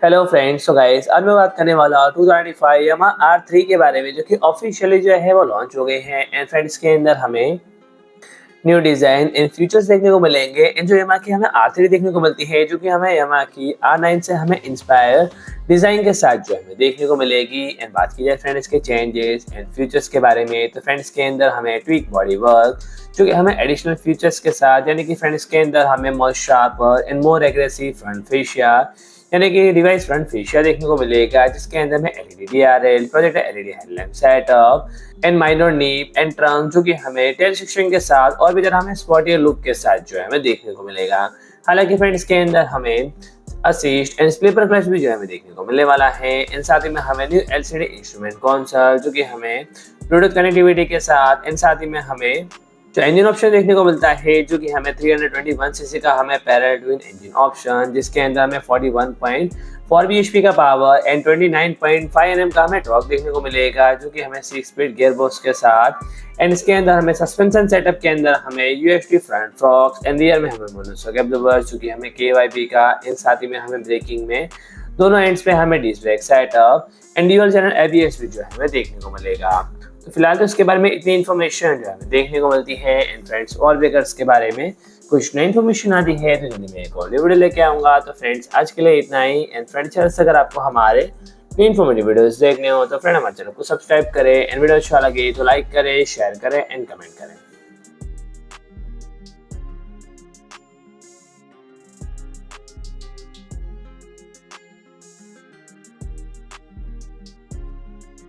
Hello friends, so guys आज मैं बात करने वाला हूँ 2025 यामाहा R3 के बारे में, जो कि ऑफिशियली जो है वो लॉन्च हो गए हैं। एंड फ्रेंड्स के अंदर हमें न्यू डिज़ाइन एंड फीचर्स देखने को मिलेंगे। एंड जो यामाहा की हमें R3 देखने को मिलती है, जो कि हमें यामाहा की R9 से हमें इंस्पायर डिज़ाइन के साथ जो हमें देखने को मिलेगी। एंड बात की जाए फ्रेंड्स के चेंजेस एंड फीचर्स के बारे में, तो फ्रेंड्स के अंदर हमें ट्विक बॉडी वर्क, जो कि हमें एडिशनल फीचर्स के साथ, यानी कि फ्रेंड्स के अंदर हमें more sharper and more aggressive front fascia, यानी कि डिवाइस फ्रंट फेशिया देखने को मिलेगा, जिसके अंदर में LED DRL, projector LED headlight setup and minor नीप एंड ट्रंक, जो कि हमें टेल सेक्शन के साथ और भी ज़रा हमें स्पॉटियर लुक के साथ जो है हमें देखने को मिलेगा। हालांकि फ्रेंड्स के अंदर हमें असिस्ट एंड स्लीपर क्लच भी जो है हमें देखने को मिलने वाला है। इन साथ ही में हमें न्यू एलसीडी इंस्ट्रूमेंट कंसोल, जो कि हमें ब्लूटूथ कनेक्टिविटी के साथ, इन साथ ही में हमें जो इंजन ऑप्शन देखने को मिलता है, जो कि हमें 321 सीसी का हमें पैरेलल ट्विन इंजन ऑप्शन, जिसके अंदर हमें 41.4 bhp का पावर एंड 29.5 Nm का हमें टॉर्क देखने को मिलेगा, जो कि हमें 6 स्पीड गियरबॉक्स के साथ। एंड इसके अंदर हमें सस्पेंशन सेटअप के अंदर हमें USD front forks and rear में हमें मोनोशॉक एब्जॉर्बर्स, जो कि हमें केवाईपी का। इन साथ ही में हमें ब्रेकिंग में दोनों एंड्स पे हमें disc brake setup and dual channel ABS भी जो है हमें देखने को मिलेगा। तो फिलहाल तो इसके बारे में इतनी इन्फॉर्मेशन जो है देखने को मिलती है। एंड फ्रेंड्स, और भी अगर इसके बारे में कुछ नई इन्फॉर्मेशन आती है तो जल्दी मैं एक और वीडियो लेके आऊँगा। तो फ्रेंड्स, आज के लिए इतना ही। एंड फ्रेंड्स, अगर आपको हमारे इन्फॉर्मेटिव वीडियोस देखने हो तो फ्रेंड हमारे चैनल को सब्सक्राइब करें। एंड वीडियो अच्छा लगे तो लाइक करें, शेयर करें एंड कमेंट करें।